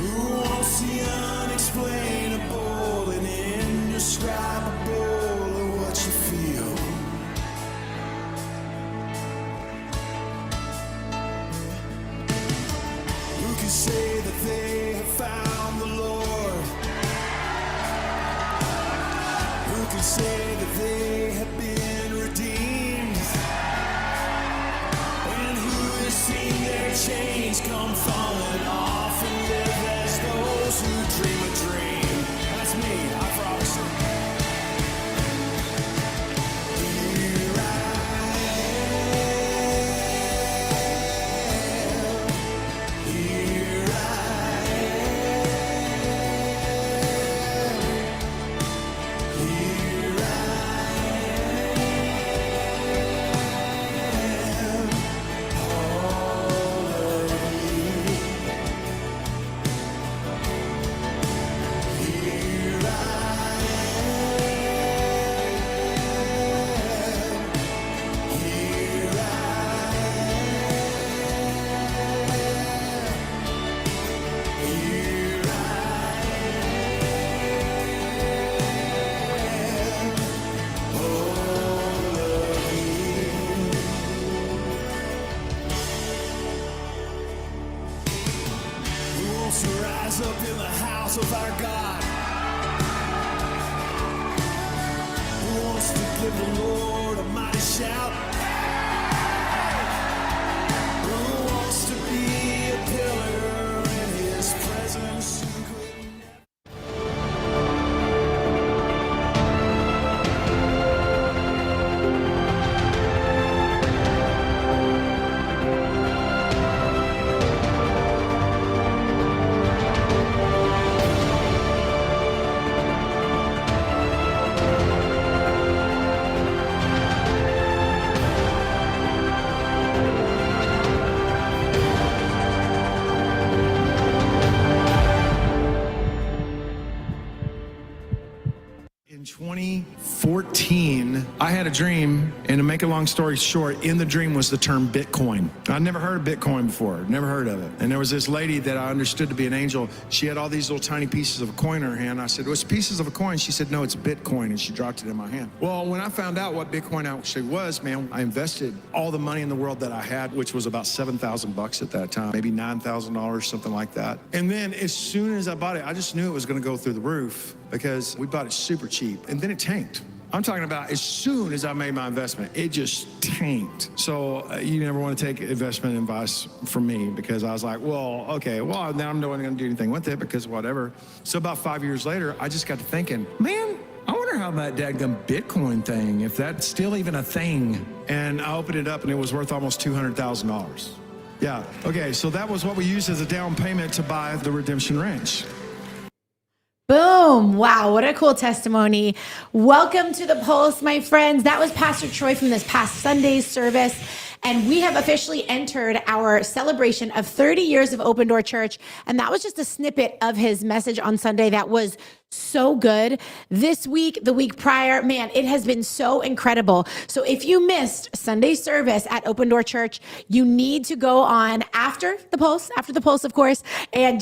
Who wants the unexplainable and indescribable of what you feel? Who can say that they have found the Lord? Who can say that they have been redeemed? And who has seen their chains come falling off and live as those who dream a dream? That's me, I promise you. Here I am. Here I am. Here I am. All of you. Here I am. Here I am. Here I am. All of you. Who wants to rise up in the house of our God? Who wants to give the Lord a mighty shout? Who wants to be a pillar in His presence? Who couldn't In 2014, I had a dream, and to make a long story short, in the dream was the term Bitcoin. I'd never heard of Bitcoin before, never heard of it. And there was this lady that I understood to be an angel. She had all these little tiny pieces of a coin in her hand. I said, "What's pieces of a coin?" She said, "No, it's Bitcoin," and she dropped it in my hand. Well, when I found out what Bitcoin actually was, man, I invested all the money in the world that I had, which was about $7,000 at that time, maybe $9,000, something like that. And then as soon as I bought it, I just knew it was going to go through the roof because we bought it super cheap, and then it tanked. I'm talking about as soon as I made my investment, it just tanked. So you never want to take investment advice from me because I was like, well, okay, well, now I'm not going to do anything with it because whatever. So about 5 years later, I just got to thinking, man, I wonder how that dadgum Bitcoin thing, if that's still even a thing. And I opened it up and it was worth almost $200,000. Yeah, okay, so that was what we used as a down payment to buy the Redemption Ranch. Boom. Wow. What a cool testimony. Welcome to the Pulse, my friends. That was Pastor Troy from this past Sunday's service. And we have officially entered our celebration of 30 years of Open Door Church. And that was just a snippet of his message on Sunday that was so good. This week, the week prior, man, it has been so incredible. So if you missed Sunday service at Open Door Church, you need to go on after the Pulse, of course, and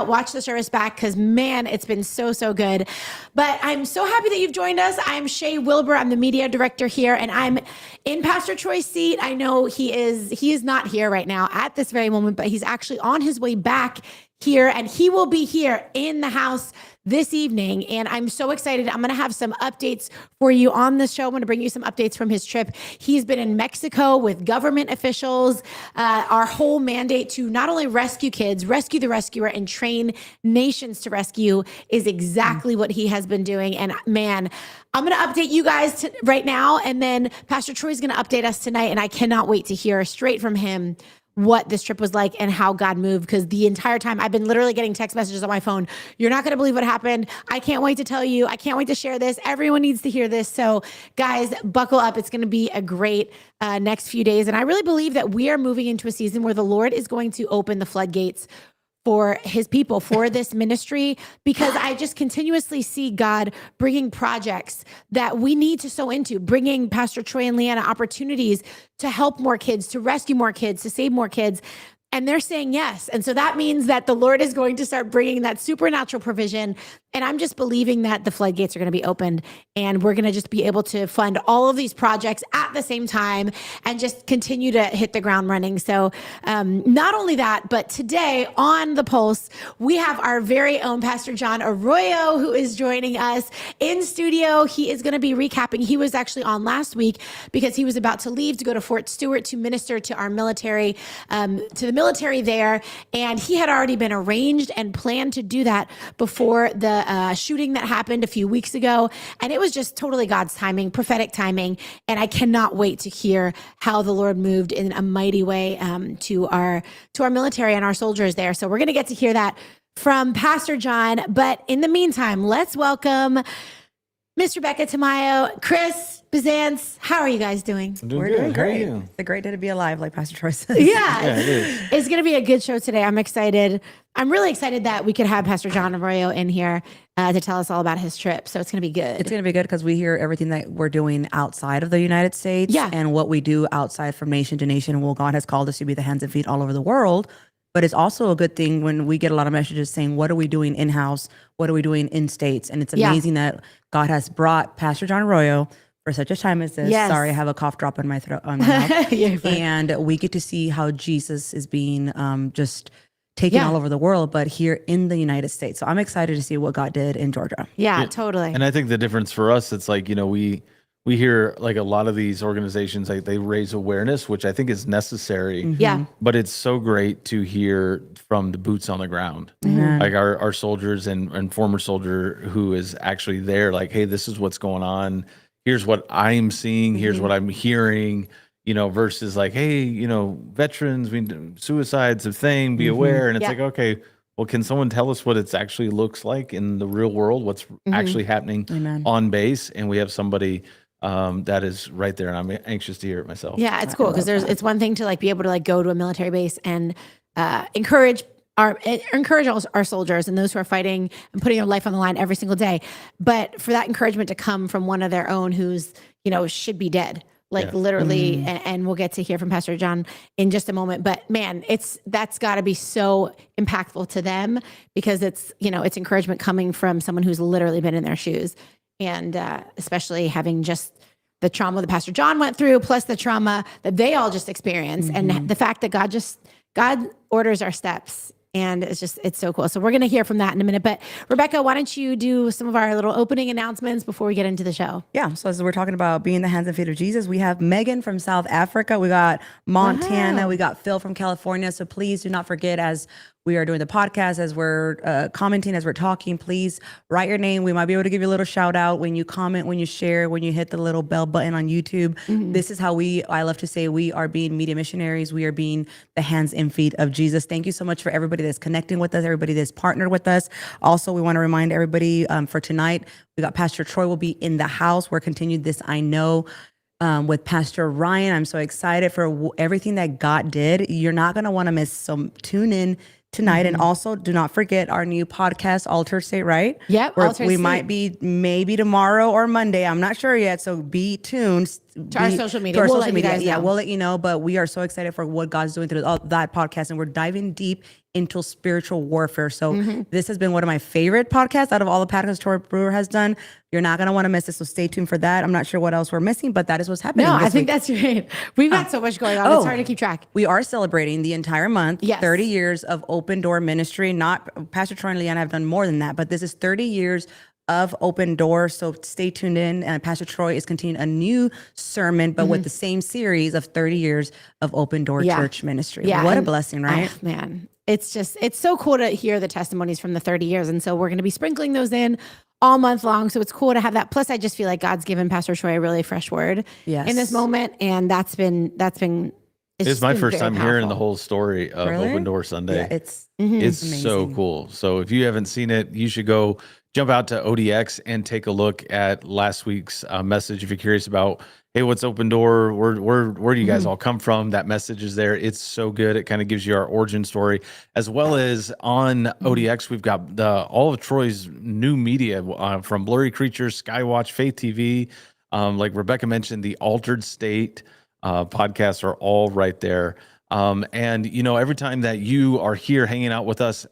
watch the service back because, man, it's been so, so good. But I'm so happy that you've joined us. I'm Shay Wilbur. I'm the media director here, and I'm in Pastor Troy's seat. I know he is not here right now at this very moment, but he's actually on his way back here, and he will be here in the house this evening. And I'm so excited. I'm going to have some updates for you on the show. I'm going to bring you some updates from his trip. He's been in Mexico with government officials. Our whole mandate to not only rescue kids, rescue the rescuer, and train nations to rescue is exactly what he has been doing. And man, I'm going to update you guys right now. And then Pastor Troy's going to update us tonight. And I cannot wait to hear straight from him what this trip was like and how God moved, because the entire time I've been literally getting text messages on my phone. You're not going to believe what happened. I can't wait to tell you. I can't wait to share this. Everyone needs to hear this. So guys, buckle up. It's going to be a great next few days. And I really believe that we are moving into a season where the Lord is going to open the floodgates for his people, for this ministry, because I just continuously see God bringing projects that we need to sow into, bringing Pastor Troy and Leanna opportunities to help more kids, to rescue more kids, to save more kids. And they're saying yes. And so that means that the Lord is going to start bringing that supernatural provision. And I'm just believing that the floodgates are going to be opened and we're going to just be able to fund all of these projects at the same time and just continue to hit the ground running. So not only that, but today on The Pulse, we have our very own Pastor John Arroyo, who is joining us in studio. He is going to be recapping. He was actually on last week because he was about to leave to go to Fort Stewart to minister to our military, to the military there. And he had already been arranged and planned to do that before the shooting that happened a few weeks ago. And it was just totally God's timing, prophetic timing. And I cannot wait to hear how the Lord moved in a mighty way to our military and our soldiers there. So we're going to get to hear that from Pastor John. But in the meantime, let's welcome Miss Rebecca Tamayo, Chris Bizance. How are you guys doing? We're doing great. It's a great day to be alive, like Pastor Troy says. Yeah, it is. It's going to be a good show today. I'm excited. I'm really excited that we could have Pastor John Arroyo in here to tell us all about his trip. So it's going to be good. It's going to be good because we hear everything that we're doing outside of the United States and what we do outside from nation to nation. Well, God has called us to be the hands and feet all over the world. But it's also a good thing when we get a lot of messages saying, what are we doing in-house? What are we doing in states? And it's amazing that God has brought Pastor John Arroyo for such a time as this. Yes. Sorry, I have a cough drop in my throat. On my mouth. And we get to see how Jesus is being just taken all over the world, but here in the United States. So I'm excited to see what God did in Georgia. Yeah, totally. And I think the difference for us, it's like, we hear like a lot of these organizations, like they raise awareness, which I think is necessary. Yeah. But it's so great to hear from the boots on the ground, like our soldiers and former soldier who is actually there. Like, hey, this is what's going on. Here's what I'm seeing. Here's what I'm hearing. Versus like, hey, veterans, suicide's a thing. Be aware. And it's like, okay, well, can someone tell us what it actually looks like in the real world? What's actually happening on base? And we have somebody that is right there, and I'm anxious to hear it myself. Yeah, it's cool because it's one thing to like be able to like go to a military base and encourage our soldiers and those who are fighting and putting their life on the line every single day. But for that encouragement to come from one of their own who's should be dead, like literally, and we'll get to hear from Pastor John in just a moment. But man, that's got to be so impactful to them because it's encouragement coming from someone who's literally been in their shoes. And especially having just the trauma that Pastor John went through, plus the trauma that they all just experienced, and the fact that God orders our steps, and it's so cool. So we're going to hear from that in a minute. But Rebecca, why don't you do some of our little opening announcements before we get into the show? Yeah. So as we're talking about being the hands and feet of Jesus, we have Megan from South Africa. We got Montana. We got Phil from California. So please do not forget, as we are doing the podcast, as we're commenting, as we're talking, please write your name. We might be able to give you a little shout out when you comment, when you share, when you hit the little bell button on YouTube. This is how I love to say, we are being media missionaries. We are being the hands and feet of Jesus. Thank you so much for everybody that's connecting with us, everybody that's partnered with us. Also, we want to remind everybody for tonight, we got Pastor Troy will be in the house. We're continuing this, I know, with Pastor Ryan. I'm so excited for everything that God did. You're not going to want to miss. So tune in tonight. And also do not forget our new podcast, Altered State, right? Yep. We might be maybe tomorrow or Monday. I'm not sure yet. So be tuned to our social media. We'll let you guys know. We'll let you know. But we are so excited for what God's doing through that podcast. And we're diving deep into spiritual warfare. So this has been one of my favorite podcasts out of all the podcasts Troy Brewer has done. You're not going to want to miss it. So stay tuned for that. I'm not sure what else we're missing, but that is what's happening. No, I think that's great. We've got so much going on. It's hard to keep track. We are celebrating the entire month, 30 years of Open Door Ministry. Not Pastor Troy and Leanna have done more than that, but this is 30 years of Open Door. So stay tuned in. And Pastor Troy is continuing a new sermon, but with the same series of 30 years of Open Door Church Ministry. Yeah. What a blessing, right? Oh, man, it's so cool to hear the testimonies from the 30 years. And so we're going to be sprinkling those in all month long. So it's cool to have that. Plus, I just feel like God's given Pastor Troy a really fresh word in this moment. And that's been it's my first time hearing the whole story of Open Door Sunday. Yeah, it's so cool. So if you haven't seen it, you should go jump out to ODX and take a look at last week's message. If you're curious about, hey, what's Open Door? Where do you guys all come from? That message is there. It's so good. It kind of gives you our origin story, as well as on ODX, we've got all of Troy's new media from Blurry Creatures, Skywatch, Faith TV. Like Rebecca mentioned, the Altered State podcasts are all right there. And, every time that you are here hanging out with us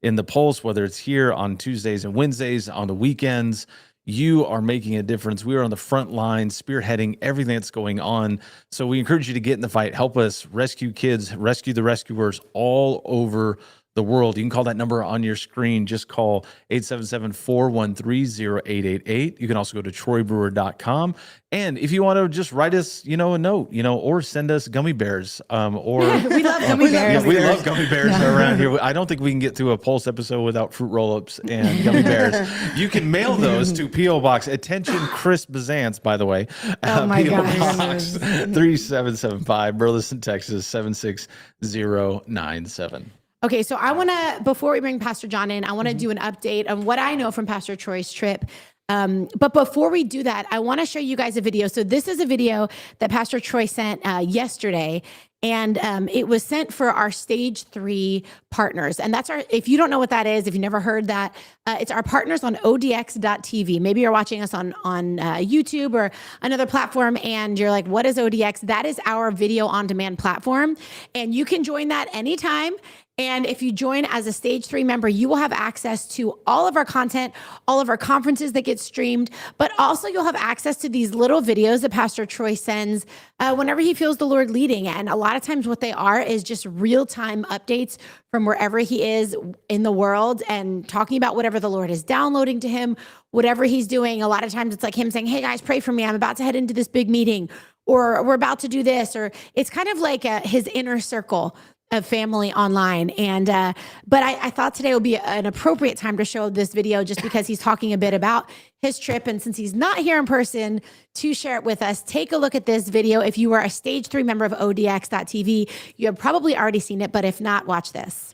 in the Pulse, whether it's here on Tuesdays and Wednesdays, on the weekends, you are making a difference. We are on the front line, spearheading everything that's going on. So we encourage you to get in the fight. Help us rescue kids, rescue the rescuers all over the world. You can call that number on your screen. Just call 877-413-0888. You can also go to troybrewer.com. And if you want to just write us, a note, or send us gummy bears, or We love gummy bears. we love gummy bears around here. I don't think we can get through a Pulse episode without fruit roll-ups and gummy bears. You can mail those to P.O. Box. Attention, Chris Bazance, by the way. Oh my P.O. gosh. Box 3775, Burleson, Texas 76097. Okay, so I want to, before we bring Pastor John in, I want to do an update on what I know from Pastor Troy's trip. But before we do that, I want to show you guys a video. So this is a video that Pastor Troy sent yesterday, and it was sent for our stage 3 partners. And that's if you don't know what that is, if you never heard that, it's our partners on odx.tv. Maybe you're watching us on YouTube or another platform and you're like, what is ODX? That is our video on demand platform. And you can join that anytime. And if you join as a stage 3 member, you will have access to all of our content, all of our conferences that get streamed, but also you'll have access to these little videos that Pastor Troy sends whenever he feels the Lord leading. And a lot of times what they are is just real-time updates from wherever he is in the world and talking about whatever the Lord is downloading to him, whatever he's doing. A lot of times it's like him saying, hey guys, pray for me. I'm about to head into this big meeting, or we're about to do this, or it's kind of like his inner circle of family online. And but I thought today would be an appropriate time to show this video just because he's talking a bit about his trip. And since he's not here in person to share it with us, take a look at this video. If you are a stage 3 member of odx.tv, you have probably already seen it, but if not, watch this.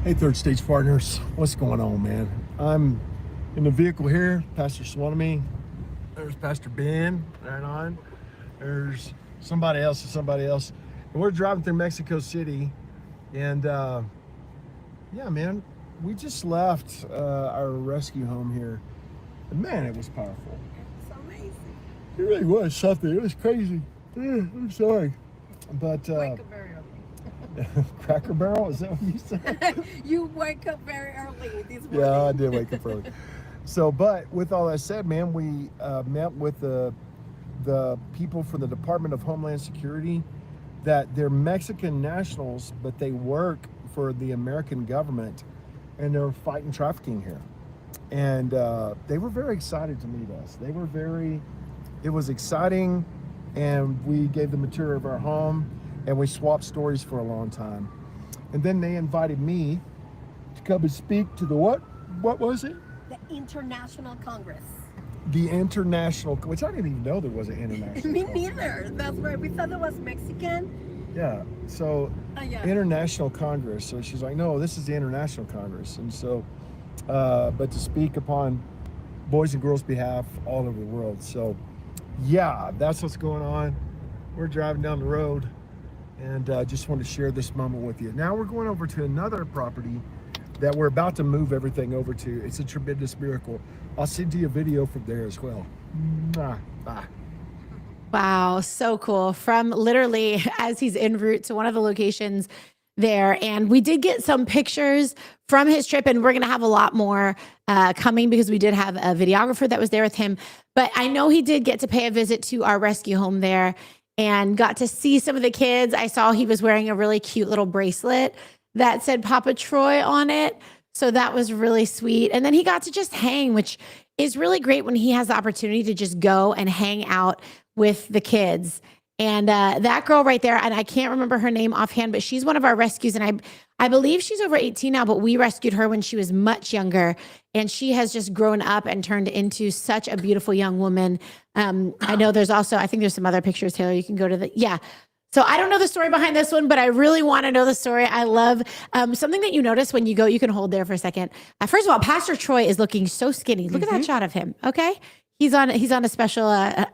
Hey, third stage partners, what's going on, man? I'm in the vehicle here, Pastor Swanamy. There's Pastor Ben, right on. There's somebody else and somebody else. And we're driving through Mexico City, and yeah, man, we just left our rescue home here, and man, it was powerful. It's amazing. It really was something. It was crazy. I'm sorry, but Wake up very early. Cracker Barrel, is that what you said? You wake up very early this morning. Yeah, I did wake up early. So, but with all that said, man, we met with the people from the Department of Homeland Security. That they're Mexican nationals, but they work for the American government, and they're fighting trafficking here. And they were very excited to meet us. It was exciting, and we gave them a tour of our home, and we swapped stories for a long time. And then they invited me to come and speak to the what? What was it? The International Congress. The international, which I didn't even know there was an international. Me Congress. neither. That's right. We thought it was Mexican. Yeah. So Yeah. International Congress. So she's like, no, this is the International Congress. And so, but to speak upon boys and girls' behalf all over the world. So yeah, that's what's going on. We're driving down the road, and just want to share this moment with you. Now we're going over to another property that we're about to move everything over to. It's a tremendous miracle. I'll send you a video from there as well. Bye. Wow, so cool. From literally as he's en route to one of the locations there. And we did get some pictures from his trip, and we're going to have a lot more coming because we did have a videographer that was there with him. But I know he did get to pay a visit to our rescue home there and got to see some of the kids. I saw he was wearing a really cute little bracelet that said Papa Troy on it. So that was really sweet. And then he got to just hang, which is really great when he has the opportunity to just go and hang out with the kids. And that girl right there, and I can't remember her name offhand, but she's one of our rescues. And I believe she's over 18 now, but we rescued her when she was much younger. And she has just grown up and turned into such a beautiful young woman. I know there's also, I think there's some other pictures, Taylor. You can go to So I don't know the story behind this one, but I really want to know the story. I love something that you notice when you go, you can hold there for a second. First of all, Pastor Troy is looking so skinny. Look at that shot of him. Okay. He's on a special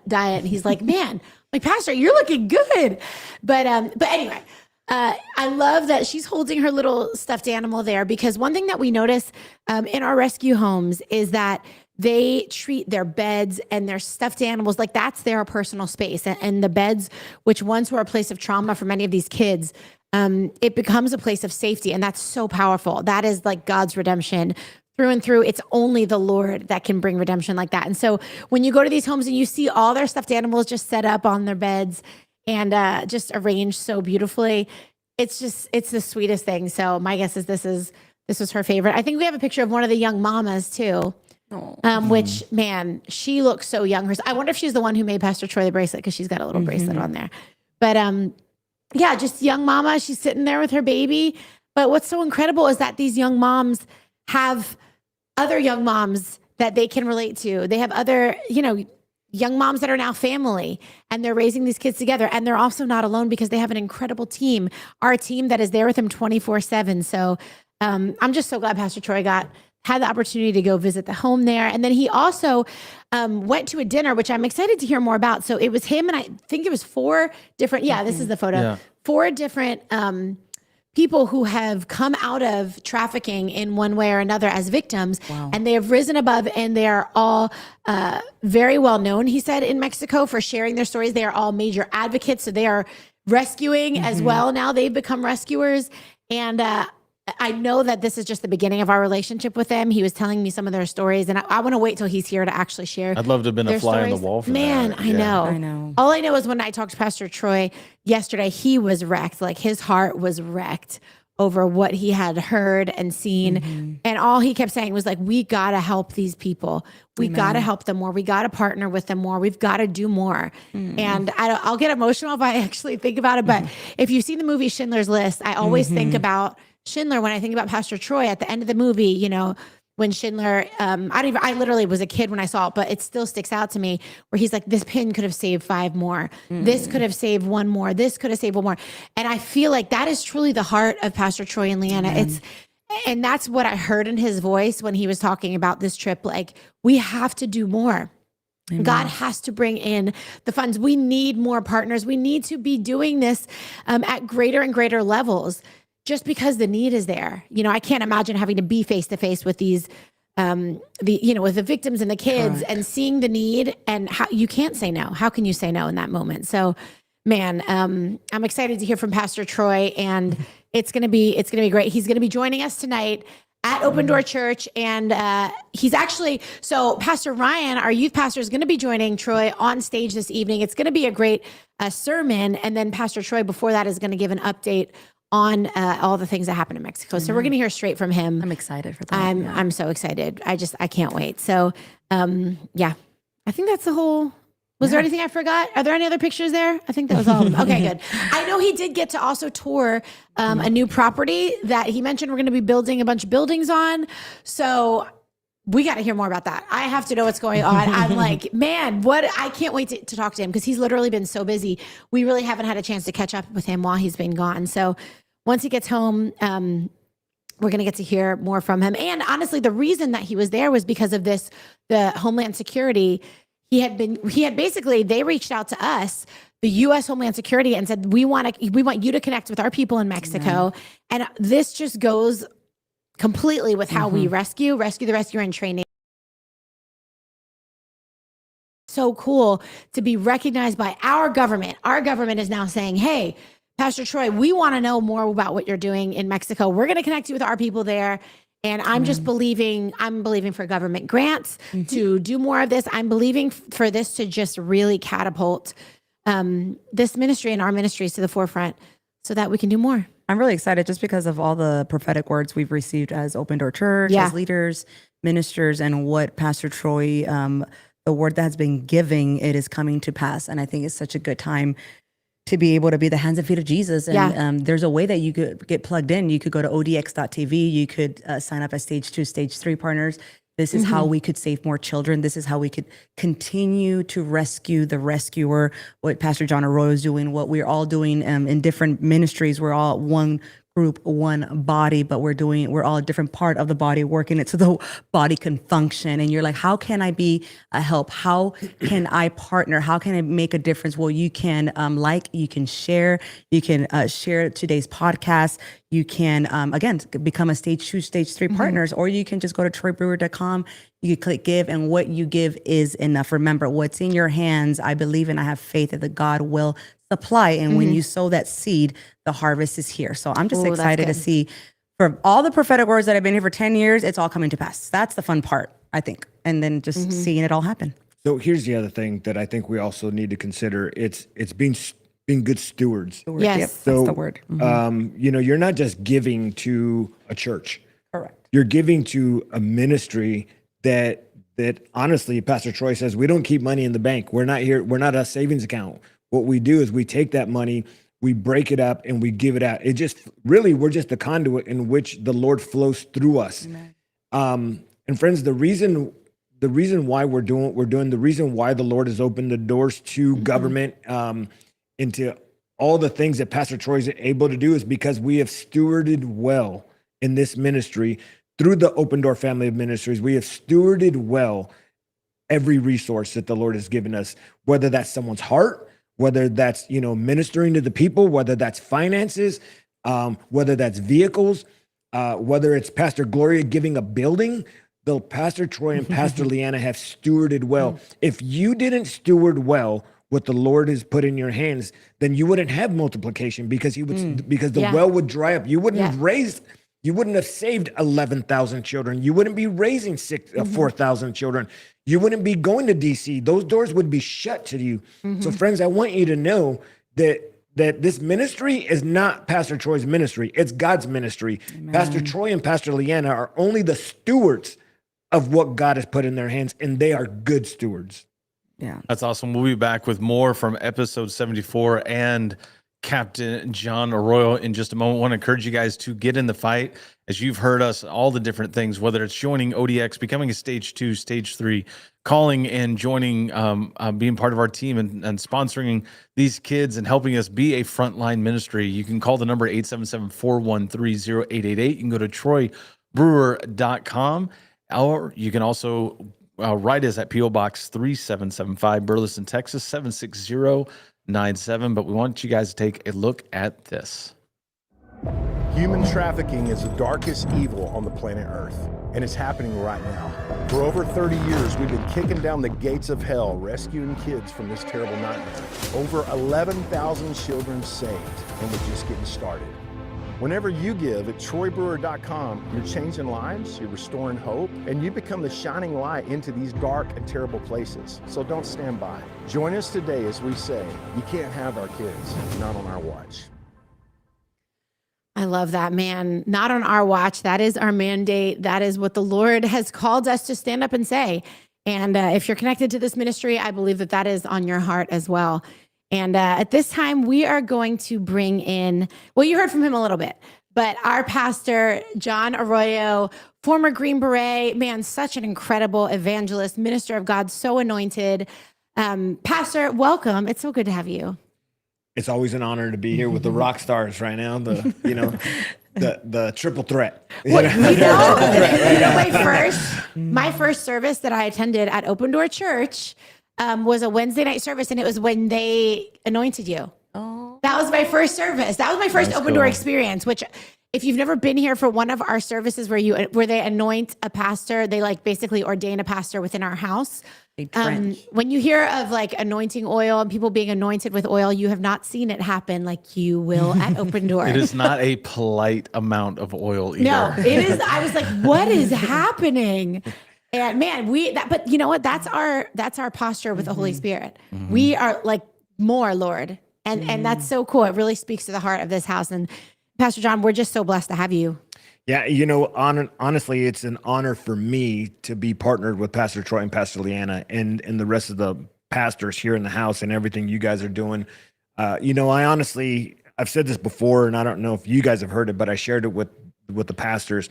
diet, and he's like, man, like, Pastor, you're looking good. But anyway, I love that she's holding her little stuffed animal there, because one thing that we notice in our rescue homes is that they treat their beds and their stuffed animals like that's their personal space. And the beds, which once were a place of trauma for many of these kids, it becomes a place of safety. And that's so powerful. That is like God's redemption through and through. It's only the Lord that can bring redemption like that. And so when you go to these homes and you see all their stuffed animals just set up on their beds and just arranged so beautifully, it's the sweetest thing. So my guess is this was her favorite. I think we have a picture of one of the young mamas too. Which, man, she looks so young. I wonder if she's the one who made Pastor Troy the bracelet, because she's got a little bracelet on there. But yeah, just young mama. She's sitting there with her baby. But what's so incredible is that these young moms have other young moms that they can relate to. They have other, young moms that are now family, and they're raising these kids together. And they're also not alone because they have an incredible team, our team that is there with them 24/7. So I'm just so glad Pastor Troy had the opportunity to go visit the home there. And then he also went to a dinner, which I'm excited to hear more about. So it was him and I think it was 4 different, this is the photo, Yeah. 4 different people who have come out of trafficking in one way or another as victims. Wow. And they have risen above, and they are all very well known, he said, in Mexico for sharing their stories. They are all major advocates. So they are rescuing as well. Now they've become rescuers. And I know that this is just the beginning of our relationship with them. He was telling me some of their stories, and I want to wait till he's here to actually share. I'd love to have been a fly on the wall for Man, that. I know. All I know is when I talked to Pastor Troy yesterday, he was wrecked. Like his heart was wrecked over what he had heard and seen. And all he kept saying was like, we got to help these people. We got to help them more. We got to partner with them more. We've got to do more. And I'll get emotional if I actually think about it. But if you've seen the movie Schindler's List, I always think about Schindler when I think about Pastor Troy at the end of the movie, when Schindler, I literally was a kid when I saw it, but it still sticks out to me where he's like, this pin could have saved 5 more. This could have saved 1 more. This could have saved 1 more. And I feel like that is truly the heart of Pastor Troy and Leanna. And that's what I heard in his voice when he was talking about this trip. Like, we have to do more. Amen. God has to bring in the funds. We need more partners. We need to be doing this at greater and greater levels, just because the need is there. I can't imagine having to be face to face with these, with the victims and the kids. Correct. And seeing the need, and how you can't say no. How can you say no in that moment? So, man, I'm excited to hear from Pastor Troy, and it's gonna be great. He's gonna be joining us tonight at Open Door Church, and he's actually, so Pastor Ryan, our youth pastor, is going to be joining Troy on stage this evening. It's going to be a great sermon, and then Pastor Troy before that is going to give an update on all the things that happen in Mexico. So we're going to hear straight from him. I'm excited for that. I'm so excited. I can't wait. So I think that's the whole. Was there anything I forgot? Are there any other pictures there? I think that was all of them. Okay, good. I know he did get to also tour a new property that he mentioned we're going to be building a bunch of buildings on. So we got to hear more about that. I have to know what's going on. I'm like, man, I can't wait to talk to him, because he's literally been so busy. We really haven't had a chance to catch up with him while he's been gone. So once he gets home, we're going to get to hear more from him. And honestly, the reason that he was there was because of the Homeland Security. They reached out to us, the U.S. Homeland Security, and said, we want you to connect with our people in Mexico. And this just goes completely with how we rescue the rescuer and training. So cool to be recognized by our government. Our government is now saying, hey, Pastor Troy, we want to know more about what you're doing in Mexico. We're going to connect you with our people there. And I'm just believing for government grants to do more of this. I'm believing for this to just really catapult this ministry and our ministries to the forefront so that we can do more. I'm really excited just because of all the prophetic words we've received as Open Door Church, as leaders, ministers, and what Pastor Troy, the word that has been giving, it is coming to pass. And I think it's such a good time to be able to be the hands and feet of Jesus. And there's a way that you could get plugged in. You could go to odx.tv. You could sign up as stage 2, stage 3 partners. This is how we could save more children. This is how we could continue to rescue the rescuer, what Pastor John Arroyo is doing, what we're all doing in different ministries. We're all one group, one body, but we're all a different part of the body working it so the body can function. And you're like, how can I be a help? How can I partner? How can I make a difference? Well, you can you can share today's podcast. You can, again, become a stage 2, stage 3 partners, or you can just go to troybrewer.com. You can click give, and what you give is enough. Remember, what's in your hands, I believe and I have faith that God will supply. And when you sow that seed, the harvest is here. So I'm just excited to see, for all the prophetic words that I've been here for 10 years, it's all coming to pass. That's the fun part, I think. And then just seeing it all happen. So here's the other thing that I think we also need to consider. It's being good stewards. Yes. Yep, So, that's the word. you're not just giving to a church. Correct. You're giving to a ministry that honestly, Pastor Troy says, we don't keep money in the bank. We're not a savings account. What we do is we take that money, we break it up, and we give it out. It just really, we're just the conduit in which the Lord flows through us. And friends, the reason why we're doing what we're doing, the reason why the Lord has opened the doors to government, into all the things that Pastor Troy is able to do, is because we have stewarded well in this ministry through the Open Door family of ministries. We have stewarded well every resource that the Lord has given us, whether that's someone's heart, whether that's, ministering to the people, whether that's finances, whether that's vehicles, whether it's Pastor Gloria giving a building. The Pastor Troy and Pastor Leanna have stewarded well. If you didn't steward well what the Lord has put in your hands, then you wouldn't have multiplication, because because the well would dry up. You wouldn't have raised. You wouldn't have saved 11,000 children. You wouldn't be raising 4,000 children. You wouldn't be going to DC. Those doors would be shut to you. So friends, I want you to know that this ministry is not Pastor Troy's ministry. It's God's ministry. Amen. Pastor Troy and Pastor Leanna are only the stewards of what God has put in their hands, and they are good stewards. Yeah. That's awesome. We'll be back with more from episode 74 and Captain John Arroyo in just a moment. I want to encourage you guys to get in the fight. As you've heard us, all the different things, whether it's joining ODX, becoming a stage 2, stage 3, calling and joining, being part of our team and sponsoring these kids and helping us be a frontline ministry. You can call the number 877-413-0888. You can go to troybrewer.com, or you can also write us at P.O. Box 3775, Burleson, Texas, 76097. But we want you guys to take a look at this. Human trafficking is the darkest evil on the planet Earth, and it's happening right now. For over 30 years, we've been kicking down the gates of hell, rescuing kids from this terrible nightmare. Over 11,000 children saved, and we're just getting started. Whenever you give at troybrewer.com, you're changing lives, you're restoring hope, and you become the shining light into these dark and terrible places. So don't stand by. Join us today as we say, you can't have our kids, not on our watch. I love that, man. Not on our watch. That is our mandate. That is what the Lord has called us to stand up and say. And if you're connected to this ministry, I believe that that is on your heart as well. And at this time, we are going to bring in, well, you heard from him a little bit, but our pastor, John Arroyo, former Green Beret, man, such an incredible evangelist, minister of God, so anointed. Pastor, welcome. It's so good to have you. It's always an honor to be here with the rock stars right now, the triple threat. My first service that I attended at Open Door Church was a Wednesday night service, and it was when they anointed you. Oh, that was my first service. That was my first Open Door experience, which if you've never been here for one of our services where they anoint a pastor, they like basically ordain a pastor within our house. When you hear of like anointing oil and people being anointed with oil, you have not seen it happen like you will at Open Door. It is not a polite amount of oil either. No, it is. I was like, what is happening? And man, but you know what? That's our posture with the Holy Spirit. Mm-hmm. We are like more, Lord. And that's so cool. It really speaks to the heart of this house. And Pastor John, we're just so blessed to have you. Yeah, honestly, it's an honor for me to be partnered with Pastor Troy and Pastor Leanna and the rest of the pastors here in the house and everything you guys are doing. I've said this before, and I don't know if you guys have heard it, but I shared it with the pastors.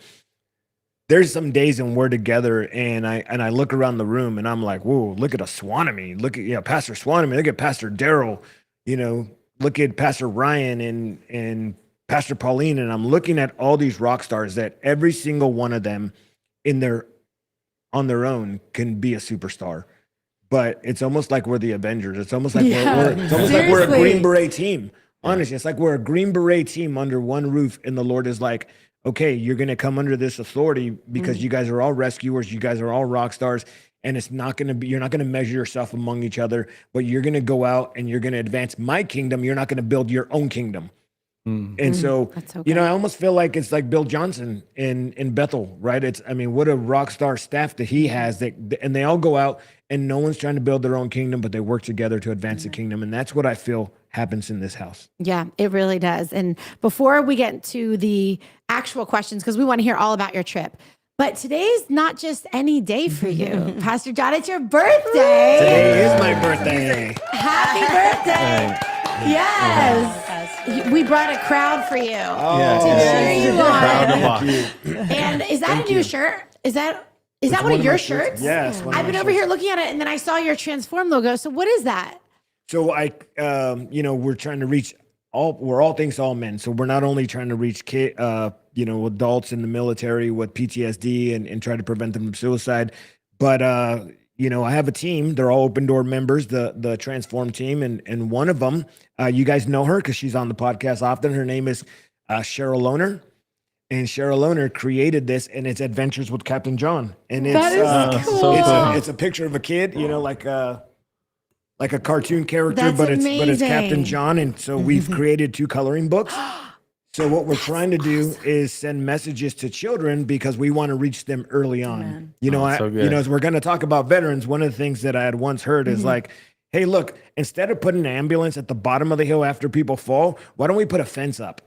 There's some days when we're together and I look around the room and I'm like, whoa, look at Aswanami. Look at Pastor Swanami. Look at Pastor Daryl. Look at Pastor Ryan and Pastor Pauline, and I'm looking at all these rock stars that every single one of them on their own can be a superstar. But it's almost like we're the Avengers. It's almost like it's almost like we're a Green Beret team. Honestly, it's like we're a Green Beret team under one roof, and the Lord is like, okay, you're going to come under this authority because you guys are all rescuers, you guys are all rock stars, and it's not going to be, you're not going to measure yourself among each other, but you're going to go out and you're going to advance my kingdom. You're not going to build your own kingdom. And so, I almost feel like it's like Bill Johnson in Bethel, right? What a rock star staff that he has, and they all go out and no one's trying to build their own kingdom, but they work together to advance the kingdom. And that's what I feel happens in this house. Yeah, it really does. And before we get to the actual questions, because we want to hear all about your trip, but today's not just any day for you. Pastor John, it's your birthday. Today is my birthday. Happy birthday. Yes. We brought a crowd for you to cheer you on. And is that a new shirt? Is that one of your shirts? Yes. I've been over here looking at it, and then I saw your Transform logo. So what is that? So we're trying to reach we're all things to all men. So we're not only trying to reach adults in the military with PTSD and try to prevent them from suicide, but I have a team. They're all Open Door members, the Transform team, and one of them, you guys know her because she's on the podcast often. Her name is Cheryl Lohner. And Cheryl Lohner created this, and it's Adventures with Captain John. And it's cool. It's a picture of a kid, like a cartoon character, but it's Captain John. And so we've created 2 coloring books. So what we're trying to do is send messages to children because we want to reach them early on. As we're going to talk about veterans, one of the things that I had once heard is like, hey, look, instead of putting an ambulance at the bottom of the hill after people fall, why don't we put a fence up?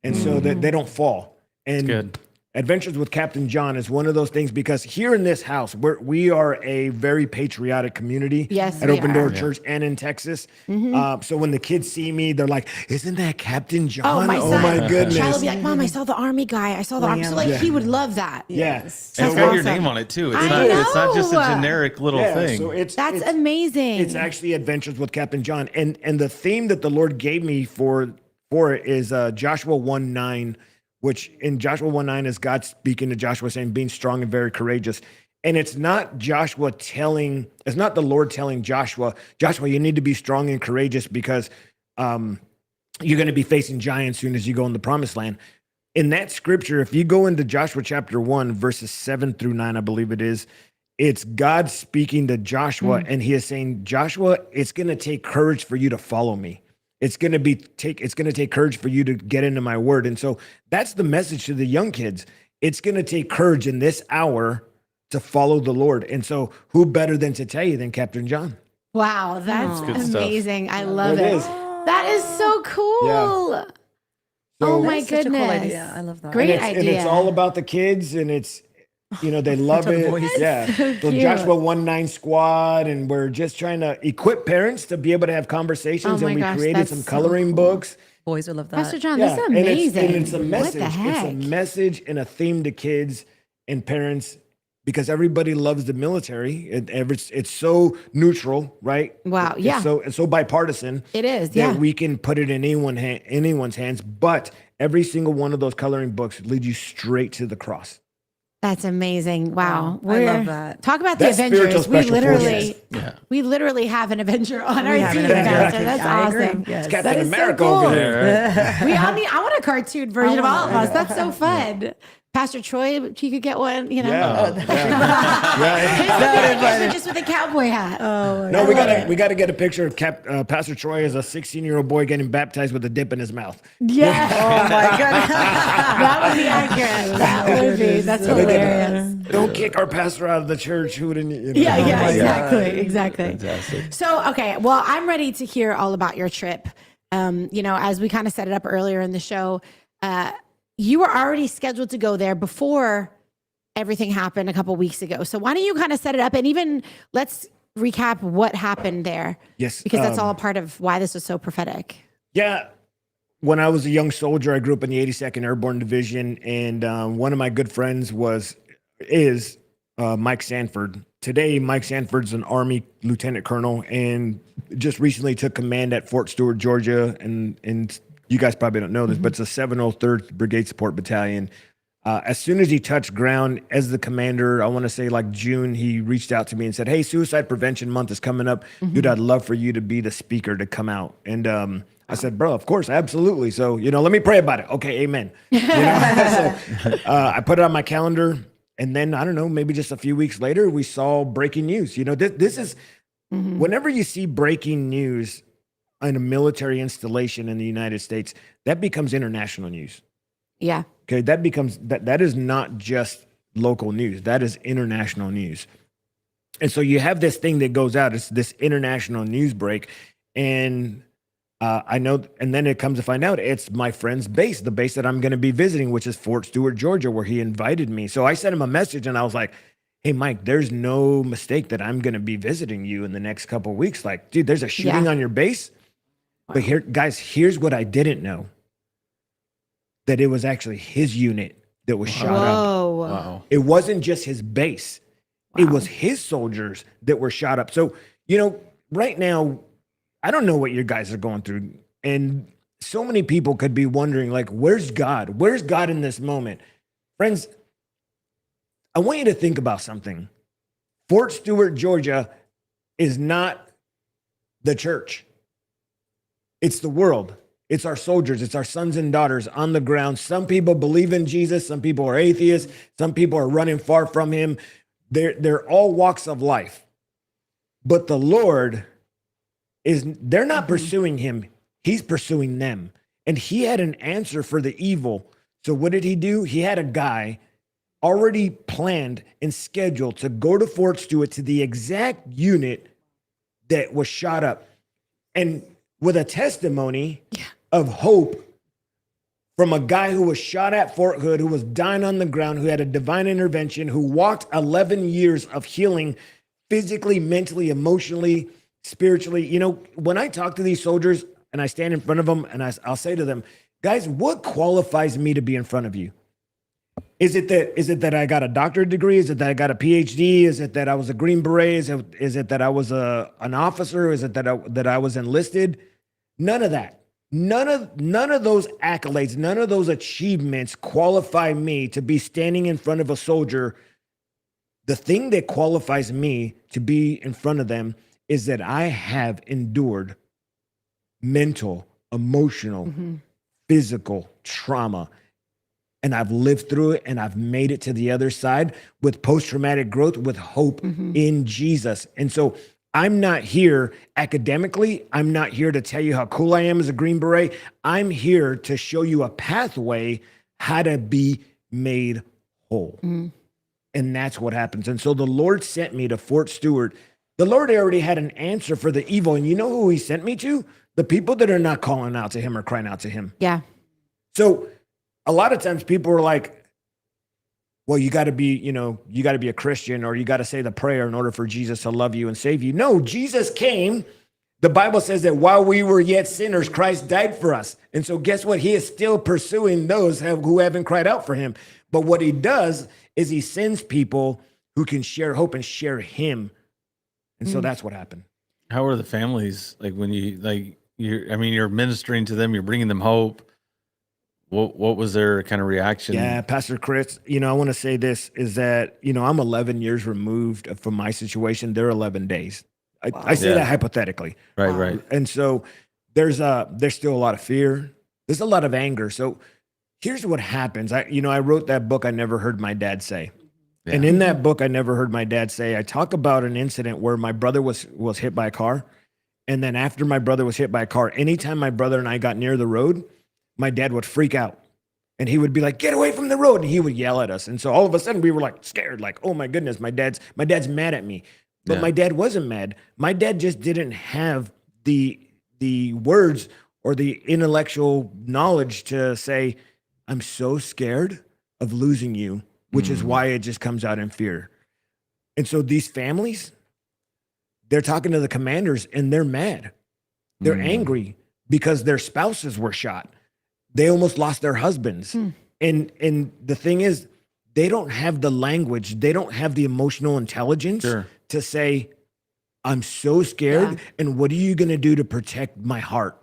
And so that they don't fall. And good. Adventures with Captain John is one of those things because here in this house, we are a very patriotic community at Open Door Church and in Texas. So when the kids see me, they're like, isn't that Captain John? Oh my goodness. Child will be like, Mom, I saw the Army guy. I saw the Army. So he would love that. Yes. And it's got your name on it too. It's not just a generic little thing. So That's amazing. It's actually Adventures with Captain John. And the theme that the Lord gave me for it is Joshua 1:9. Which in Joshua 1:9 is God speaking to Joshua saying, being strong and very courageous. And it's not the Lord telling Joshua, you need to be strong and courageous because you're going to be facing giants soon as you go in the promised land. In that scripture, if you go into Joshua chapter 1, verses 7 through 9, I believe it is, it's God speaking to Joshua and he is saying, Joshua, it's going to take courage for you to follow me. It's going to take courage for you to get into my word. And so that's the message to the young kids. It's going to take courage in this hour to follow the Lord. And so who better than to tell you than Captain John? Wow, that's amazing. Stuff. I love it. That is so cool. Yeah. Oh my goodness. Such a cool idea. I love that. Great idea. And it's all about the kids and it's, they love it. Yeah. So Joshua 1:9 squad, and we're just trying to equip parents to be able to have conversations. And we created some coloring books. Boys would love that. Pastor John, this is amazing. And it's a message. What the heck? It's a message and a theme to kids and parents because everybody loves the military. It's so neutral, right? Wow. Yeah. It's so bipartisan. It is. That we can put it in anyone's hands. But every single one of those coloring books lead you straight to the cross. That's amazing. Wow. I love that. Talk about the Avengers. We literally have an Avenger on our team, Pastor. That's awesome. It's Captain America over there. I want a cartoon version of all of us. That's so fun. Pastor Troy, he could get one, just with a cowboy hat. Oh, no, we got to get a picture of Pastor Troy as a 16-year-old boy getting baptized with a dip in his mouth. Yeah. Oh my goodness. That would be accurate. That would be. That's hilarious. Don't kick our pastor out of the church. Who didn't? Exactly. Fantastic. So, okay, well, I'm ready to hear all about your trip. As we kind of set it up earlier in the show, you were already scheduled to go there before everything happened a couple weeks ago. So why don't you kind of set it up and even let's recap what happened there? Yes. Because that's all a part of why this was so prophetic. Yeah. When I was a young soldier, I grew up in the 82nd Airborne Division. And one of my good friends is Mike Sanford. Today, Mike Sanford's an Army lieutenant colonel and just recently took command at Fort Stewart, Georgia, and you guys probably don't know this, but it's a 703rd Brigade Support Battalion. As soon as he touched ground as the commander, I want to say like June, he reached out to me and said, "Hey, Suicide Prevention Month is coming up. Dude, I'd love for you to be the speaker to come out." And I said, "Bro, of course, absolutely. So, let me pray about it." Okay, amen. So, I put it on my calendar. And then, I don't know, maybe just a few weeks later, we saw breaking news. This is, whenever you see breaking news in a military installation in the United States, that becomes international news. Yeah. Okay, that is not just local news. That is international news. And so you have this thing that goes out. It's this international news break. And I know, and then it comes to find out it's my friend's base, the base that I'm going to be visiting, which is Fort Stewart, Georgia, where he invited me. So I sent him a message and I was like, "Hey, Mike, there's no mistake that I'm going to be visiting you in the next couple of weeks. Like, dude, there's a shooting on your base." But here, guys, here's what I didn't know. That it was actually his unit that was shot up. Wow. It wasn't just his base. It was his soldiers that were shot up. So, right now, I don't know what you guys are going through. And so many people could be wondering, like, where's God? Where's God in this moment? Friends, I want you to think about something. Fort Stewart, Georgia is not the church. It's the world. It's our soldiers. It's our sons and daughters on the ground. Some people believe in Jesus. Some people are atheists. Some people are running far from him. They're all walks of life. But the Lord they're not pursuing him. He's pursuing them. And he had an answer for the evil. So what did he do? He had a guy already planned and scheduled to go to Fort Stewart, to the exact unit that was shot up. And with a testimony of hope from a guy who was shot at Fort Hood, who was dying on the ground, who had a divine intervention, who walked 11 years of healing physically, mentally, emotionally, spiritually. When I talk to these soldiers and I stand in front of them and I'll say to them, "Guys, what qualifies me to be in front of you? Is it that I got a doctorate degree? Is it that I got a PhD? Is it that I was a Green Beret? Is it that I was an officer? Is it that I was enlisted?" None of that. None of those accolades, none of those achievements qualify me to be standing in front of a soldier. The thing that qualifies me to be in front of them is that I have endured mental, emotional, physical trauma. And I've lived through it and I've made it to the other side with post-traumatic growth, with hope in Jesus. And so I'm not here academically. I'm not here to tell you how cool I am as a Green Beret. I'm here to show you a pathway how to be made whole. And that's what happens. And so the Lord sent me to Fort Stewart. The Lord already had an answer for the evil. And you know who he sent me to? The people that are not calling out to him or crying out to him. Yeah. So a lot of times people are like, "Well, you got to be a Christian, or you got to say the prayer in order for Jesus to love you and save you." No, Jesus came. The Bible says that while we were yet sinners, Christ died for us. And so guess what? He is still pursuing those who haven't cried out for him. But what he does is he sends people who can share hope and share him. And so that's what happened. How are the families like when you're ministering to them, you're bringing them hope? What was their kind of reaction? Yeah, Pastor Chris, I want to say this is that, I'm 11 years removed from my situation. They're 11 days. I say that hypothetically. Right. And so there's still a lot of fear. There's a lot of anger. So here's what happens. I wrote that book, I Never Heard My Dad Say. Yeah. And in that book, I Never Heard My Dad Say, I talk about an incident where my brother was hit by a car. And then after my brother was hit by a car, anytime my brother and I got near the road, my dad would freak out and he would be like, "Get away from the road." And he would yell at us. And so all of a sudden we were like scared, like, "Oh my goodness, my dad's mad at me." But my dad wasn't mad. My dad just didn't have the words or the intellectual knowledge to say, "I'm so scared of losing you," which is why it just comes out in fear. And so these families, they're talking to the commanders and they're mad. They're angry because their spouses were shot. They almost lost their husbands. And the thing is, they don't have the language. They don't have the emotional intelligence to say, "I'm so scared. And what are you going to do to protect my heart?"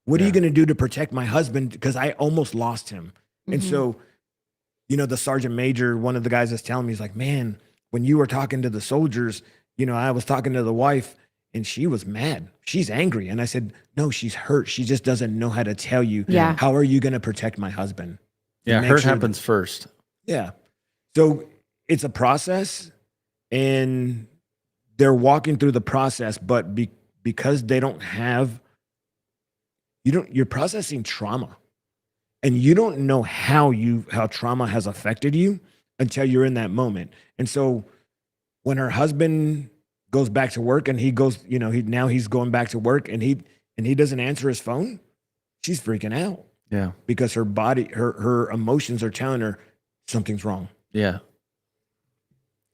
What are you going to do to protect my husband? Because I almost lost him. And so, the sergeant major, one of the guys that's telling me, he's like, man, when you were talking to the soldiers, I was talking to the wife and she was mad. She's angry. And I said, no, she's hurt. She just doesn't know how to tell you. Yeah. How are you going to protect my husband? Yeah, Make hurt sure happens first. Yeah. So it's a process and they're walking through the process, but because they don't have, you're processing trauma and you don't know how trauma has affected you until you're in that moment. And so when her husband goes back to work and he goes, now he's going back to work and he doesn't answer his phone, she's freaking out. Yeah. Because her body, her emotions are telling her something's wrong. Yeah.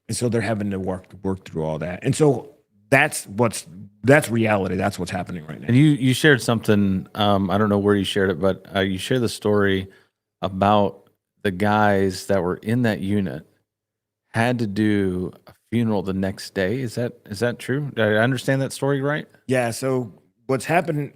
And so they're having to work through all that. And so that's reality. That's what's happening right now. And you shared something, I don't know where you shared it, but you shared the story about the guys that were in that unit had to do a funeral the next day. Is that true? Did I understand that story right? Yeah. So what's happened,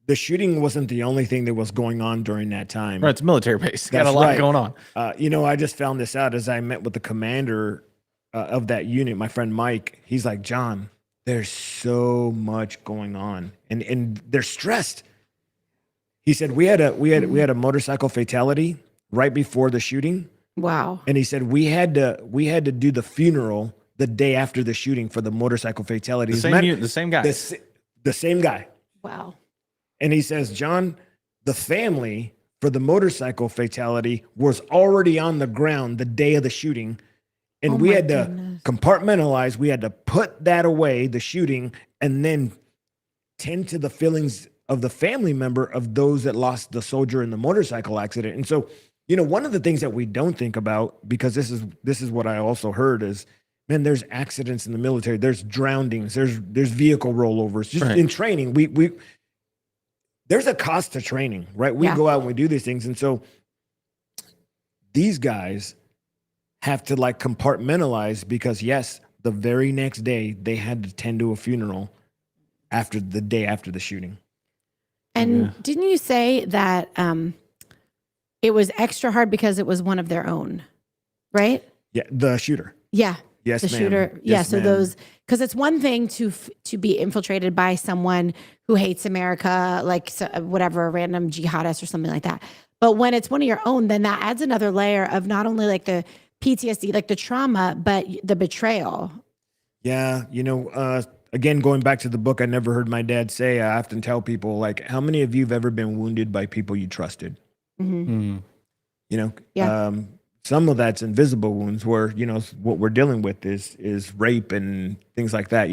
the shooting wasn't the only thing that was going on during that time. Right, it's a military base. Got a That's lot right. going on. I just found this out as I met with the commander of that unit, my friend Mike. He's like, John, there's so much going on, and they're stressed. He said we had a motorcycle fatality right before the shooting. Wow. And he said we had to do the funeral the day after the shooting for the motorcycle fatality. The same guy. The same guy. Wow. And he says, John, the family for the motorcycle fatality was already on the ground the day of the shooting. And we had to compartmentalize. We had to put that away, the shooting, and then tend to the feelings of the family member of those that lost the soldier in the motorcycle accident. And so, one of the things that we don't think about, because this is what I also heard is, man, there's accidents in the military. There's drownings. There's vehicle rollovers. Just in training, we there's a cost to training, right? We go out and we do these things. And so these guys have to compartmentalize because yes, the very next day they had to tend to a funeral after the day after the shooting. And didn't you say that it was extra hard because it was one of their own, right? Yeah, the shooter. Yeah. Yes, the ma'am. shooter. Yes, So ma'am. those, because it's one thing to be infiltrated by someone who hates America, whatever, a random jihadist or something like that. But when it's one of your own, then that adds another layer of not only the PTSD, the trauma, but the betrayal. Yeah, again, going back to the book, I never heard my dad say. I often tell people, how many of you have ever been wounded by people you trusted? Mm-hmm. Some of that's invisible wounds where, what we're dealing with is rape and things like that.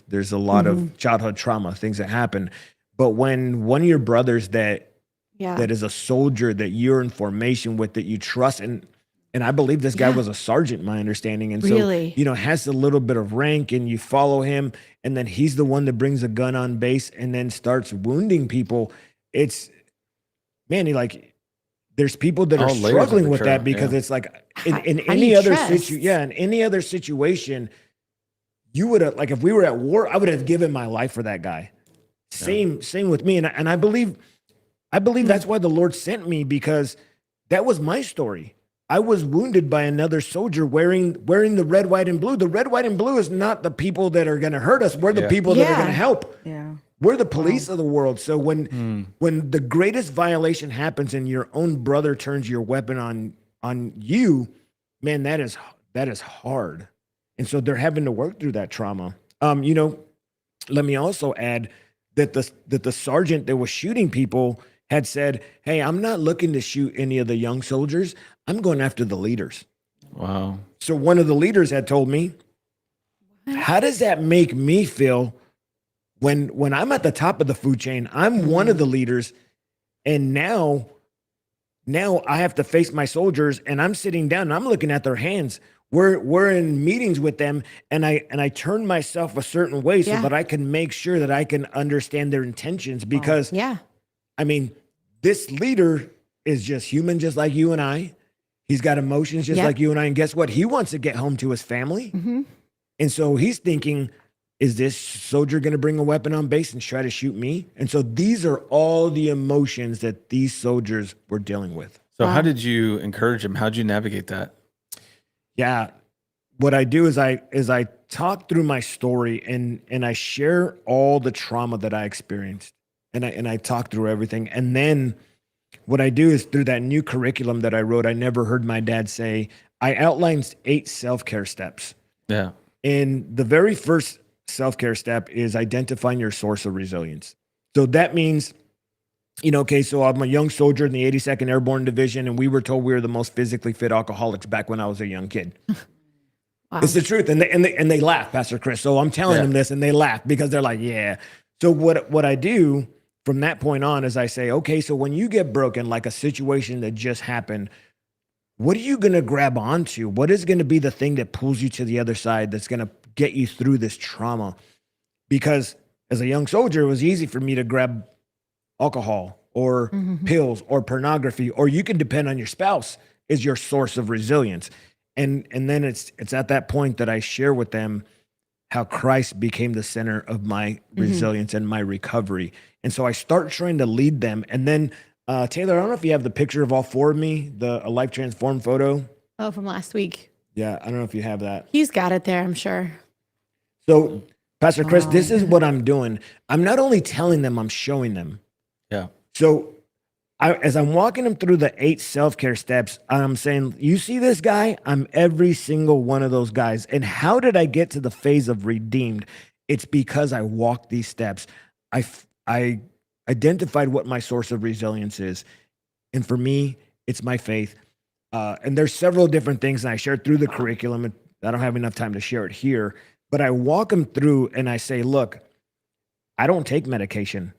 There's a lot of childhood trauma, things that happen. But when one of your brothers that is a soldier that you're in formation with, that you trust, and I believe this guy was a sergeant, my understanding. And really? So, has a little bit of rank and you follow him, and then he's the one that brings a gun on base and then starts wounding people. It's, man, there's people that are struggling with that because it's in any other situation, you would have, if we were at war, I would have given my life for that guy. Same with me. And I believe that's why the Lord sent me, because that was my story. I was wounded by another soldier wearing the red, white, and blue. The red, white, and blue is not the people that are going to hurt us. We're the people that are going to help. Yeah. We're the police of the world. So when the greatest violation happens and your own brother turns your weapon on you, man, that is hard. And so they're having to work through that trauma. Let me also add that the sergeant that was shooting people had said, "Hey, I'm not looking to shoot any of the young soldiers. I'm going after the leaders." Wow. So one of the leaders had told me, "How does that make me feel when I'm at the top of the food chain? I'm one of the leaders, and now I have to face my soldiers, and I'm sitting down and I'm looking at their hands. We're in meetings with them, and I turn myself a certain way so that I can make sure that I can understand their intentions, because I mean, this leader is just human, just like you and I. He's got emotions just like you and I. And guess what? He wants to get home to his family. And so he's thinking, Is this soldier going to bring a weapon on base and try to shoot me? And so these are all the emotions that these soldiers were dealing with. So how did you encourage him? How'd you navigate that? Yeah. What I do is I talk through my story and I share all the trauma that I experienced. And I talk through everything. And then what I do is through that new curriculum that I wrote, I never heard my dad say, I outlined 8 self-care steps. Yeah. And the very first self-care step is identifying your source of resilience. So that means, okay, so I'm a young soldier in the 82nd Airborne Division, and we were told we were the most physically fit alcoholics back when I was a young kid. Wow. It's the truth. And they laugh, Pastor Chris. So I'm telling them this and they laugh because they're like, yeah. So what I do from that point on is I say, okay, so when you get broken, like a situation that just happened, what are you going to grab onto? What is going to be the thing that pulls you to the other side that's going to get you through this trauma? Because as a young soldier, it was easy for me to grab alcohol or pills or pornography, or you can depend on your spouse as your source of resilience. And then it's at that point that I share with them how Christ became the center of my resilience and my recovery. And so I start trying to lead them. And then Taylor, I don't know if you have the picture of all 4 of me, a life transformed photo. Oh, from last week. Yeah, I don't know if you have that. He's got it there, I'm sure. So, Pastor Chris, this is what I'm doing. I'm not only telling them, I'm showing them. Yeah. So, as I'm walking them through the 8 self-care steps, I'm saying, you see this guy? I'm every single one of those guys. And how did I get to the phase of redeemed? It's because I walked these steps. I identified what my source of resilience is. And for me, it's my faith. And there's several different things, and I shared through the curriculum, and I don't have enough time to share it here, but I walk them through and I say, look, I don't take medication.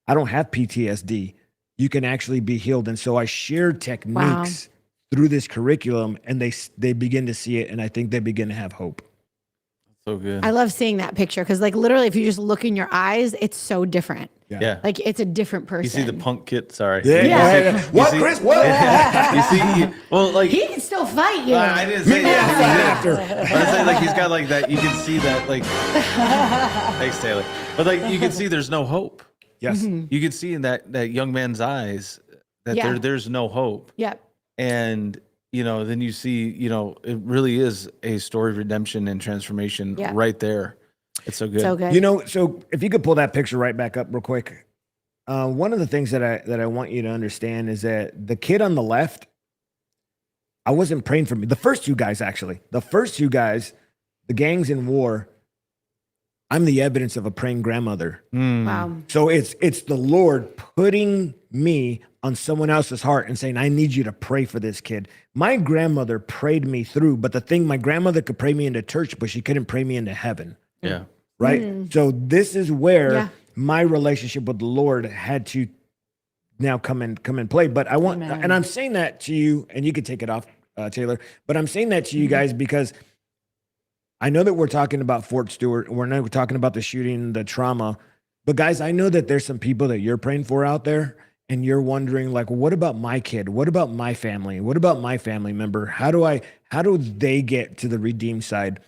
I don't have PTSD. You can actually be healed. And so I share techniques through this curriculum, and they begin to see it, and I think they begin to have hope. So good. I love seeing that picture because, like, literally, if you just look in your eyes, it's so different. Yeah. Like, it's a different person. You see the punk kid. Sorry. Yeah. What, Chris? What? Well, like He can still fight you. I didn't say that. After. But I'm saying, like, he's got like that. You can see that, like. Thanks, Taylor. But like, you can see there's no hope. Yes. You can see in that young man's eyes that there's no hope. Yep. And then you see, it really is a story of redemption and transformation right there. It's so good. So good. So if you could pull that picture right back up real quick. One of the things that I want you to understand is that the kid on the left, I wasn't praying for me. The first 2 guys, actually. The first 2 guys, the gangs in war, I'm the evidence of a praying grandmother. Wow. So it's the Lord putting me on someone else's heart and saying, I need you to pray for this kid. My grandmother prayed me through, but the thing, my grandmother could pray me into church, but she couldn't pray me into heaven. Yeah. Right. So this is where my relationship with the Lord had to now come and play. But I want, and I'm saying that to you, and you can take it off, Taylor, but I'm saying that to you guys because I know that we're talking about Fort Stewart. We're talking about the shooting, the trauma, but guys, I know that there's some people that you're praying for out there, and you're wondering, like, well, what about my kid? What about my family? What about my family member? How do they get to the redeemed side?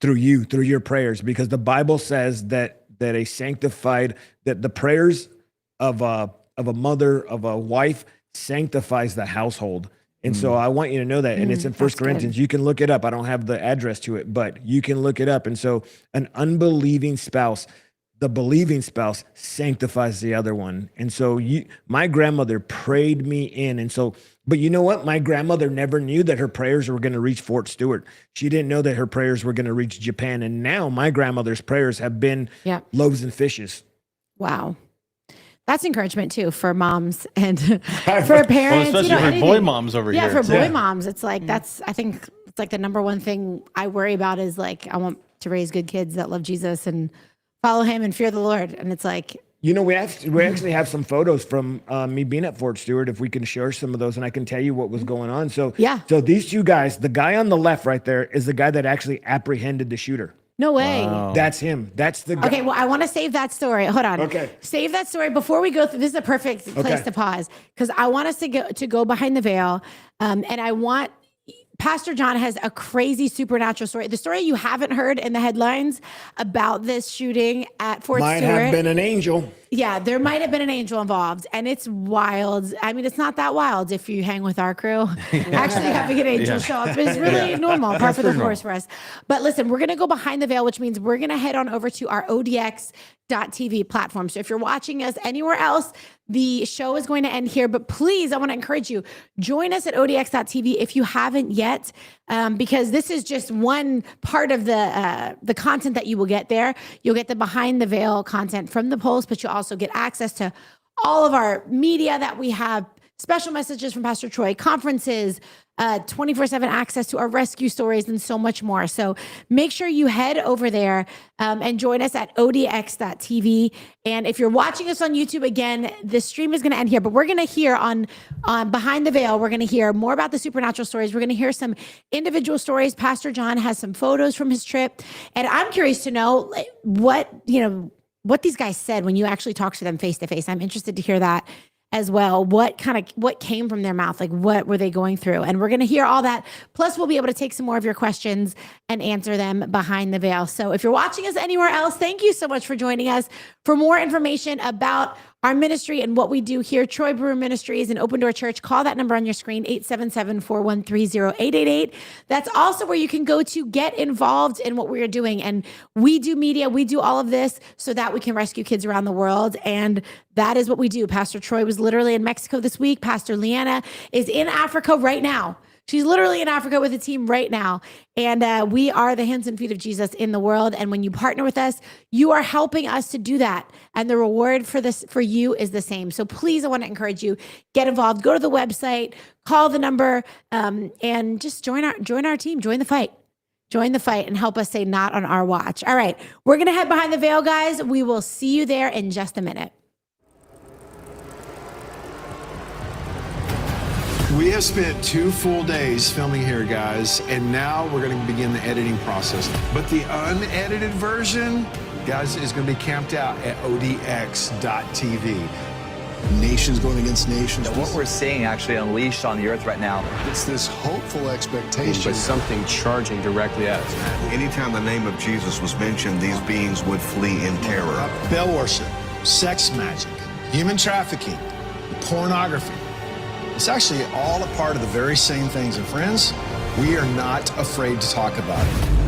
Through your prayers, because the Bible says that the prayers of a mother, of a wife, sanctifies the household. And so I want you to know that. And it's in 1 Corinthians. Good. You can look it up. I don't have the address to it, but you can look it up. And so an unbelieving spouse, the believing spouse, sanctifies the other one. And so my grandmother prayed me in. And so, but you know what? My grandmother never knew that her prayers were going to reach Fort Stewart. She didn't know that her prayers were going to reach Japan. And now my grandmother's prayers have been loaves and fishes. Wow. That's encouragement too for moms and for parents. Well, especially for boy moms over here. Yeah, for boy moms. It's like, I think it's like the number one thing I worry about is like, I want to raise good kids that love Jesus and follow him and fear the Lord. And it's like, we actually have some photos from me being at Fort Stewart, if we can share some of those, and I can tell you what was going on. So these 2 guys, the guy on the left right there is the guy that actually apprehended the shooter. No way. Wow. That's him. That's the guy. Okay, well, I want to save that story. Hold on. Okay. Save that story before we go through. This is a perfect place to pause because I want us to go behind the veil. And I want Pastor John has a crazy supernatural story. The story you haven't heard in the headlines about this shooting at Fort Might Stewart. have been an angel. Yeah, there might have been an angel involved, and it's wild. I mean, it's not that wild if you hang with our crew. Actually, having an angel show up is really normal, par for the course for us. But listen, we're going to go behind the veil, which means we're going to head on over to our ODX.TV platform. So if you're watching us anywhere else, the show is going to end here. But please, I want to encourage you, join us at ODX.TV if you haven't yet, because this is just one part of the content that you will get there. You'll get the behind the veil content from the Pulse, but you'll also get access to all of our media that we have, special messages from Pastor Troy, conferences, 24/7 access to our rescue stories, and so much more. So make sure you head over there and join us at odx.tv. And if you're watching us on YouTube, again, the stream is going to end here, but we're going to hear on Behind the Veil, we're going to hear more about the supernatural stories. We're going to hear some individual stories. Pastor John has some photos from his trip. And I'm curious to know what these guys said when you actually talked to them face to face. I'm interested to hear that as well. What came from their mouth? Like, what were they going through? And we're going to hear all that. Plus, we'll be able to take some more of your questions and answer them behind the veil. So if you're watching us anywhere else, thank you so much for joining us. For more information about our ministry and what we do here, Troy Brewer Ministries and Open Door Church, call that number on your screen, 877-413-0888. That's also where you can go to get involved in what we're doing. And we do media, we do all of this so that we can rescue kids around the world. And that is what we do. Pastor Troy was literally in Mexico this week. Pastor Leanna is in Africa right now. She's literally in Africa with a team right now. And we are the hands and feet of Jesus in the world. And when you partner with us, you are helping us to do that. And the reward for you is the same. So please, I want to encourage you, get involved, go to the website, call the number, and just join our team, join the fight. Join the fight and help us say not on our watch. All right, we're going to head behind the veil, guys. We will see you there in just a minute. We have spent 2 full days filming here, guys, and now we're going to begin the editing process. But the unedited version, guys, is going to be camped out at odx.tv. Nations going against nations. What we're seeing actually unleashed on the earth right now. It's this hopeful expectation. But something charging directly at us. Anytime the name of Jesus was mentioned, these beings would flee in terror. Bell worship, sex magic, human trafficking, pornography. It's actually all a part of the very same things. And friends, we are not afraid to talk about it.